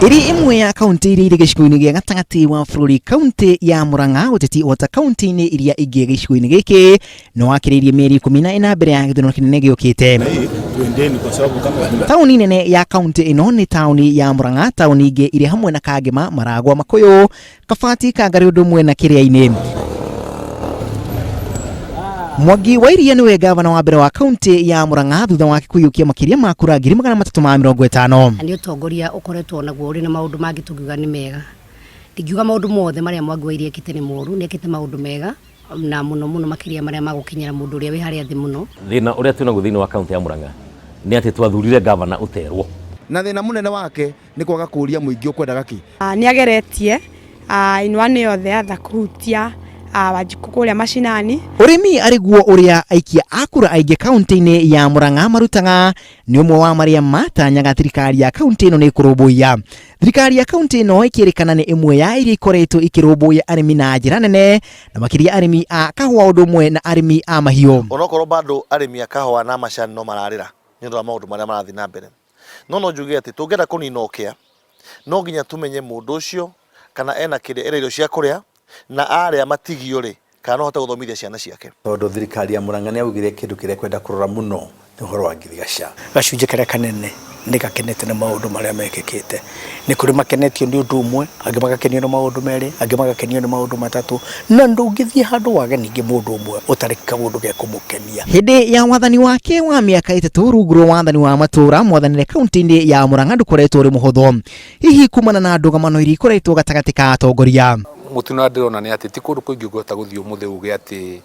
Iri imwe ya kaunti iri gĩcigo-inĩ gĩa gatagati wa bũrũri, kaunti ya Murang'a, ũteti wota kaunti-inĩ iria ingĩ gĩcigo-inĩ gĩkĩ no wakĩrĩirie mĩeri 14 mbere ya gĩthurano kĩnene gĩũkĩte. Taũni nene ya kaunti ĩno nĩ taũni ya Murang'a, taũni ingĩ irĩ hamwe na Kangema, Maragwa, Makuyu, Kabati, Kangarĩ ũndũ ũmwe na Kĩrĩainĩ. Mwangi wa Iria niwe gavana wa mbere wa kaunti ya Murang'a thutha wa kũiyũkia makĩria ma kura 350. Nĩ ũtongoria ũkoretwo naguo ũrĩ na maũndũ mangĩ tũngiuga nĩ mega. Ndingiuga maũndũ mothe marĩa Mwangi wa Iria ekĩte nĩ moru, nĩ ekĩte maũndũ mega na mũno makĩria marĩa magũkinyĩra mũndũ ũrĩa wĩ harĩa thĩ mũno. Thĩna ũrĩa twĩna thĩinĩ wa kaunti ya Murang'a nĩ atĩ twathurire gavana ũterwo. Na thĩna mũnene wake nĩ kwaga kũria mũingĩ ũkwendaga kĩ. Nĩ ageretie inwani yothe atha kũhutia Wanjikũ kũrĩa mashinani. Ũrĩmi arĩguo ũrĩa aikia akura aingĩ kaunti-inĩ ya Murang'a marutaga nĩ ũmwe wa marĩa matanyaga thirikari ya kaunti ĩno nĩ kũrũmbũiya. Thirikari ya kaunti ĩno ĩkĩrĩkana nĩ ĩmwe ya iria ikoretwo ikĩrũmbũiya arĩmi na njĩra nene, na makĩria arĩmi a kahũa ũndũ ũmwe na arĩmi a mahiũ. Onokorwo bado arĩmi a kahũa na macani no mararĩra nĩ ũndũ wa maũndũ marĩa marathiĩ na mbere. No njuge atĩ tũngĩenda kũnina ũkĩa no nginya tũmenye mũndũ ũcio kana ena kĩrĩa irio cia kũrĩa na arĩa matigio rĩ kana hote gũthomithia ciana ciake. Tondũ thirikari ya Murang'a nĩ augire kĩndũ kĩrĩa kwenda kũrora mũno nĩ ũhoro wa ngirigaca. Gacunjĩ karĩa kanene nĩ gakenete na maũndũ marĩa mekĩkĩte. Nĩ kũrĩ makenetio nĩ ũndũ ũmwe, angĩ magakenio nĩ maũndũ merĩ, angĩ magakenio nĩ maũndũ matatũ, na ndũngĩthiĩ handũ wage ningĩ mũndũ ũmwe ũtarĩ kaũndũ gĩa kũmũkenia. Hĩndĩ ya wathani wake wa mĩaka 3 rungu rwa wathani wa matũra, mwathanĩre kaunti-inĩ ya Murang'a ndũkoretwo ũrĩ mũhũthũ, hihi kumana na ndũgamano iria ikoretwo gatagatĩ ka atongoria. Mutino ndirona nĩ atĩ ti kũndũ kũingĩ ũngĩhota gũthiĩ ũmũthĩ uge atĩ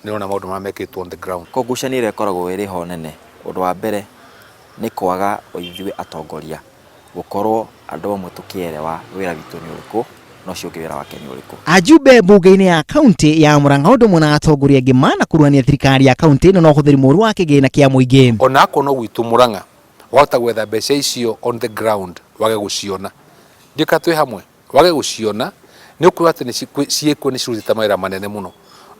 nĩrona maũndũ mamekĩtwo on the ground. Kũgucania ĩrĩa ĩkoragwo ĩrĩ ho nene, ũndũ wa mbere nĩ kwaga ithuĩ atongoria gũkorwo andũ amwe tũkĩerewa wĩra witũ nĩ ũrĩkũ no cio wĩra wake nĩ ũrĩkũ. Ajumbe mbunge-inĩ ya kaunti ya Murang'a ũndũ mũna atongoria angĩ mana kuruhania thirikari ya kaunti ĩno na ũhũthĩri mũru wa kĩgĩna kĩa mũingĩ. Onako no gwitũ Murang'a wahota gwetha mbeca icio on the ground wage gũciona. Ndika twĩ hamwe wage gũciona nĩ ũkuga atĩ ciĩkuo nĩ cirutĩte mawĩra manene mũno,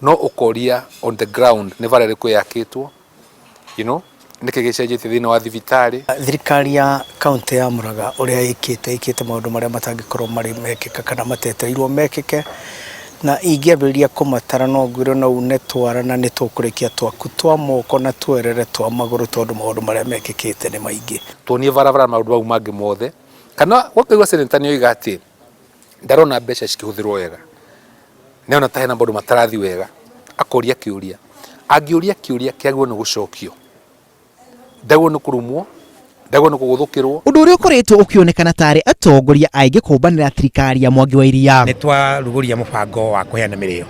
no ũkoria on the ground nĩ bara ĩrĩkũ yakĩtwo, nĩkĩ gĩcenjetie thĩinĩ wa thibitarĩ. Thirikari ya kaunti ya Murang'a ũrĩa ĩkĩte maũndũ marĩa matangĩkorwo marĩ mekĩka kana mateteirwo mekĩke, na ingĩambĩrĩria kũmatara no ngwĩre no une twara na nĩ tũkũrĩkia twaku twa moko na twerere twa magũrũ tondũ maũndũ marĩa mekĩkĩte nĩ maingĩ. Tuonie barabara maũndũ mau mangĩ mothe, kana wakĩigua seneta nĩ oiga atĩ ndarona mbeca cikĩhũthĩrwo wega, nĩona ta hena maũndũ matarathi wega, akoria kĩũria, angĩũria kĩũria kĩagĩrĩirwo nĩ gũcokio, ndagwo nĩ kũrumwo, ndagwo nĩ kũgũthũkĩrwo. Ũndũ ũrĩa ũkoretwo ũkĩonekana tarĩ atongoria aingĩ kũmbanĩra thirikari ya Mwangi wa Iria. Nĩ twarugũria mũbango wa kũheana mĩrĩo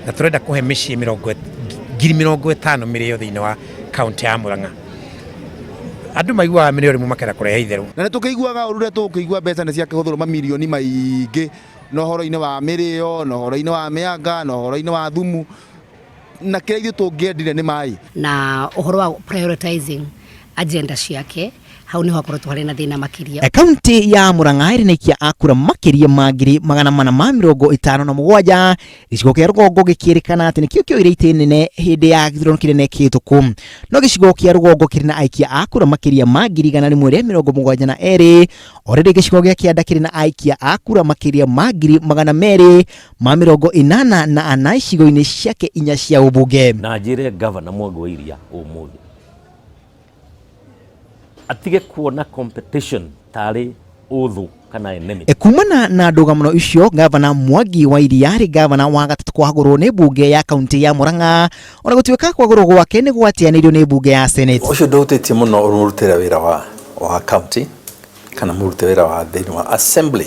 na tũrenda kũhe mĩciĩ 50,000 mĩrĩo thĩinĩ wa kaunti ya Murang'a. Andũ maiguaga mĩrĩo rĩmwe makenda kũrehe itherũ. Na nĩ tũkĩiguaga ũrĩa tũkĩigua mbeca nĩ ciakĩhũthĩrwo mamirioni maingĩ no ũhoro-inĩ wa mĩrĩo, no ũhoro-inĩ wa mĩanga, no ũhoro-inĩ wa thumu, na kĩrĩa ithuĩ tũngĩendire nĩ maĩ. Na ũhoro wa prioritizing agenda ciake hau nĩ hakoretwo harĩ na thĩna makĩria. Kaunti ya Murang'a ĩrĩ na aikia akura makĩria ma 457, gĩcigo kĩa rũgongo gĩkĩrĩkana atĩ nĩkĩo kĩoire itĩ nene hĩndĩ ya gĩthurano kĩnene kĩhĩtũku, no gĩcigo kĩa rũgongo kĩrĩ na aikia akura makĩria ma 172, o rĩrĩ gĩcigo gĩa kĩanda kĩrĩ na aikia akura makĩria ma 284 icigo-inĩ ciake 4 cia ũmbunge. Na njĩre gavana Mwangi wa Iria ũmũthĩ atige kuona competition tarĩ ũthũ kana enemy. Kumana na ndũgamano icio, gavana Mwangi wa Iria arĩ gavana wa gatatũ kwagũrwo nĩ mbunge ya kaunti ya Murang'a, ona gũtuĩka kwagũrwo gwake nĩ gwatianĩirio nĩ mbunge ya Senate. Ũcio ndũhutĩtie mũno ũrutĩra wĩra wa county kana mũrute wĩra wa thĩinĩ wa assembly,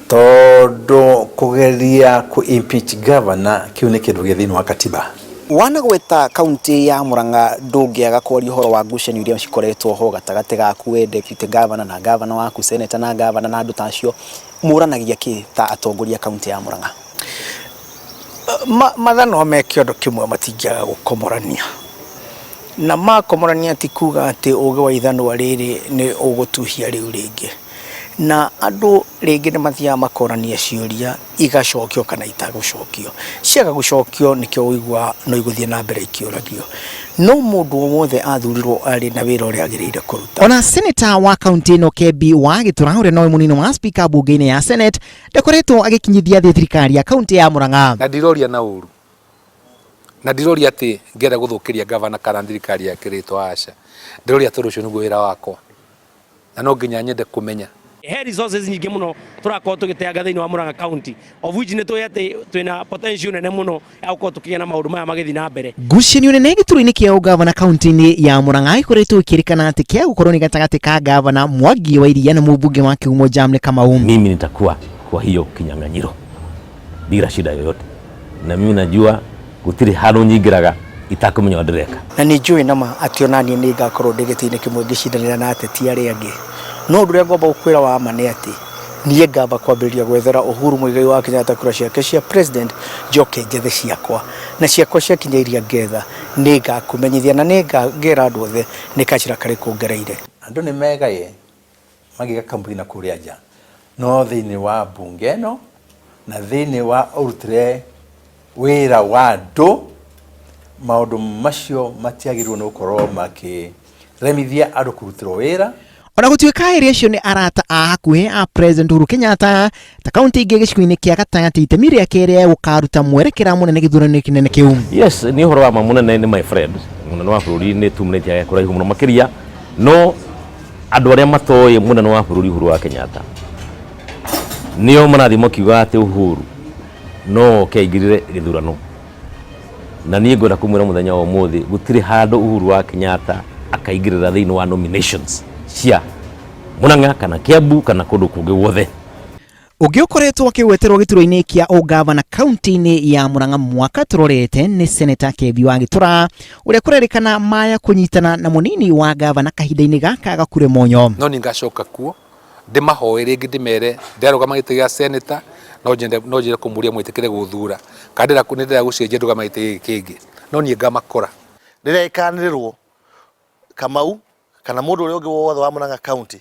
tondũ kũgeria impeach governor kĩu nĩ kĩndũ gĩa thĩinĩ wa katiba. Wanagweta kaunti ya Murang'a ndũngĩaga kwaria ũhoro wa ngucanio iria cikoretwo ho gatagatĩ gaku we deputy governor na governor waku, senator na governor na andũ ta acio, mũranagia kĩ ta atongoria kaunti ya Murang'a? Mathano me kĩondo kĩmwe matingĩaga gũkomorania, na makomorania ti kuga atĩ ũgĩ wa ithanwa rĩrĩ nĩ ũgũtuhia rĩu rĩngĩ. na andå rä ngä nä mathiaga makorania ciåria igacokio kana itagåcokio. Ciaga gåcokio nä kä o igua no igå thiä na mbere ikä å ragio, no må ndå o wothe athurirwo arä na wä ra å rä a agä rä ire kå ruta. Ona seneta wa kaunti ino Kebbi wa Gĩtura ũrĩa nowe mũnini wa speaker bunge-inĩ ya Senate ndakoretwo agĩkinyithia thĩ thirikari ya kaunti ya Murang'a. Na ndiroria na ũru, na ndiroria atĩ ngenda gũthũkĩria gavana kana thirikari yake rĩtwa aca, ndiroria atĩ ũcio nĩguo wĩra wakwa, na no nginya nyende kũmenya he resources nyingĩ mũno tũrakorwo tũgĩteanga thĩinĩ wa Murang'a County, of which nĩ tũĩ atĩ twĩna potential nene mũno ya gũkorwo tũkĩgĩa na maũndũ maya magĩthiĩ na mbere. Ngucanio nene gĩturwa-inĩ kĩa ũgavana kaunti-inĩ ya Murang'a ĩkoretwo ĩkĩrĩkana atĩ kĩa gũkorwo nĩ gatagatĩ ka gavana Mwangi wa Iria na mũmbunge wa Kĩhumo Jamne Kamau. Mimi nitakuwa kwa hiyo kinyang'anyiro bila shida yoyote, na mimi najua gutiri handu nyingiraga itakumenya ndireka, na nĩ njũĩ nama atĩ onaniĩ nĩ ngakorwo ndĩ gĩtĩ-inĩ kĩmwe ngĩcindanĩra na ateti arĩa angĩ, no ũndũ ũrĩa ngomba gũkwĩra wa ma nĩ atĩ niĩ ngamba kwambĩrĩria gwethera Uhuru Muigai wa Kenyatta kura ciake cia president njoke njethe ciakwa, na ciakwa ciakinya iria ngetha nĩ ngakũmenyithia na nĩ ngera andũ othe nĩ kacira karĩkũ ngereire. Andũ nĩ megaye magĩga kampuni na kũrĩa nja, no thĩinĩ wa mbunge ĩno na thĩinĩ wa ũrutĩre wĩra wa andũ maũndũ macio matiagĩrĩirwo nĩ gũkorwo makĩremithia andũ kũrutĩrwo wĩra. Ona gũtuĩka area icio nĩ arata a hakuhĩ a President Uhuru Kenyatta, ta kaunti ingĩ gĩcigo-inĩ kĩa gatagatĩ itemi rĩake rĩa gũkaruta mwerekera mũnene gĩthurano kĩnene kĩu. Yes, nĩ ũhoro wa mũnene nĩ my friend, mũnene wa bũrũri nĩ tumĩte kũraihu mũno makĩria, no andũ arĩa matoĩ mũnene wa bũrũri Uhuru wa Kenyatta nĩo marathi makiuga atĩ Uhuru no keingĩrire gĩthurano, na niĩ ngwenda kũmwĩra mũthenya wa ũmũthĩ gũtirĩ handũ Uhuru wa Kenyatta akaingĩrĩra thĩinĩ wa nominations cia Murang'a kana Kiambu kana kũndũ kũngĩ guothe. Ũngĩ ũkoretwo akĩgweterwo gĩturwa-inĩ kĩa ũgavana kaunti-inĩ ya Murang'a mwaka tũrorete nĩ seneta Kebbi wa Gĩtura ũrĩa kũrerĩkana maya kũnyitana na mũnini wa gavana kahinda-inĩ gaka Gakure Monyo. No nĩ ngacoka kuo ndĩmahoe rĩngĩ ndĩmere ndarũgama gĩtĩ gĩa seneta, no njĩre kũmũria mwĩtĩkĩre gũthura kana ndĩrenda gũcenjia ndũgama gĩtĩ gĩkĩ kĩngĩ, no niĩ ngamakora rĩrĩa ĩkanĩrĩrwo Kamau kana mũndũ ũrĩa ũngĩ wothe wa Murang'a County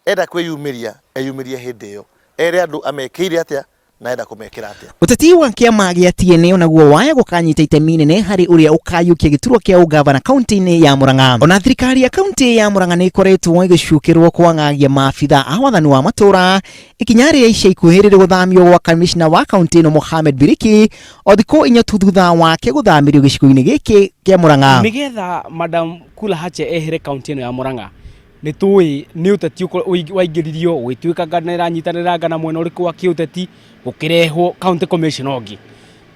enda kwĩyumĩria eyumĩrie hĩndĩ ĩyo, ere andũ amekĩire atĩa na enda kũmekĩra atĩa. Ũteti wa kĩama gĩa TNA onaguo waya gũkanyita itemi inene harĩ ũrĩa ũkayũkia gĩturwa kĩa ũgavana kaunti-inĩ ya Murang'a. Ona thirikari ya kaunti ya Murang'a nĩ ĩkoretwo ĩgĩcukĩrwo kwang'agia maabitha a wathani wa matũra, ikinya rĩa ica ikuhĩ rĩrĩ gũthamio gwa kamishna wa kaunti ĩno Mohamed Biriki o thikũ inya tu thutha wake gũthamirio gĩcigo-inĩ gĩkĩ kĩa Murang'a. Nĩgetha Madam Kula Hache ehere kaunti ĩno ya Murang'a nĩ tũĩ nĩ ũteti waingĩririo gwĩtuĩka nĩranyitanĩra ngana mwena ũrĩkũ wa kĩũteti gũkĩrehwo county commission ũngĩ.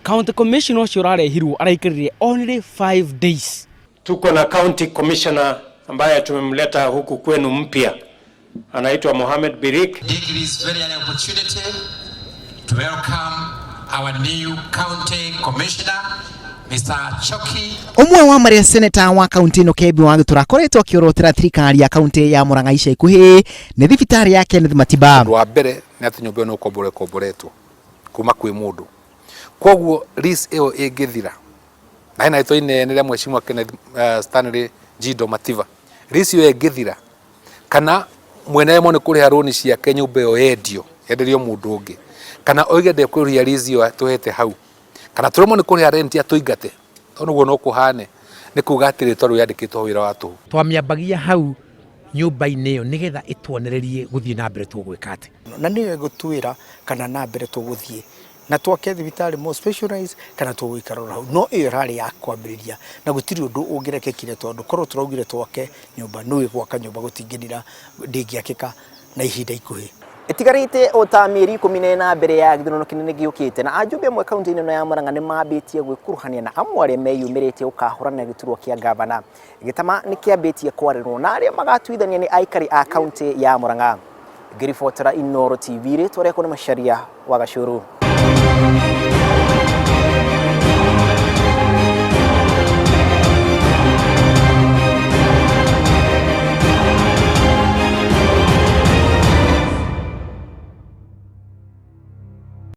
County commission ũcio ũrarehirwo araikĩrire only 5 days. Tuko na county commissioner ambaye tumemleta huku kwenu mpya, anaitwa Mohamed Birik. It is very an opportunity to welcome our new county commissioner Mr. Choki. Umwe wa marĩa seneta wa kaunti ĩno Kebbi wa Gĩtura akoretwo akĩorotera thirikari ya kaunti ya Murang'a ica ikuhĩ nĩ thibitarĩ ya Kenneth Matiba. Wa mbere nĩ atĩ nyũmba ĩno ũkomboretwo kuma kwĩ mũndũ, koguo lease ĩyo ĩngĩthira na hena rĩtwa inene rĩa mheshimiwa Kenneth Stanley Jindo Matiba, lease ĩyo ĩngĩthira kana mwene nĩ kũrĩha rũni ciake nyũmba ĩyo yendio yenderio mũndũ ũngĩ, kana oige ndekũrĩha lease ĩyo tũhete hau, kana tũrũmwo nĩ kũrĩha rent atũingate, tondũ guo no kũhane nĩ kuga atĩ rĩtwa rĩu yandĩkĩtwo wĩra wa tũhũ. Twamĩambagia hau nyũmba-inĩ ĩyo nĩgetha ĩtuonererie gũthiĩ na mbere tũgwĩka atĩ, na nĩyo ĩgũtwĩra kana na mbere tũgũthiĩ na twake thibitarĩ more specialized kana tũgũikara hau, no ĩyo ĩrarĩ ya kwambĩrĩria na gũtirĩ ũndũ ũngĩrekĩkire tondũ korwo tũraugire twake nyũmba nĩwe gwaka nyũmba gũtingĩrira ndĩngĩakĩka na ihinda ikuhĩ. Itigarĩte o ta mĩeri 14 mbere ya gĩthurano kĩnene gĩũkĩte na ajumbe amwe kaunti-inĩ ĩno ya Murang'a nĩ mambĩtie gwĩkuruhania na amwe arĩa meyumĩrĩtie gũkahũrana gĩturwa kĩa gavana. Gĩtama nĩ kĩambĩtie kwarĩrwo na arĩa magatuithania nĩ aikari a kaunti ya Murang'a. Ngĩribotera Inooro TV rĩtwa rĩakwa nĩ Macharia wa Gacũrũ.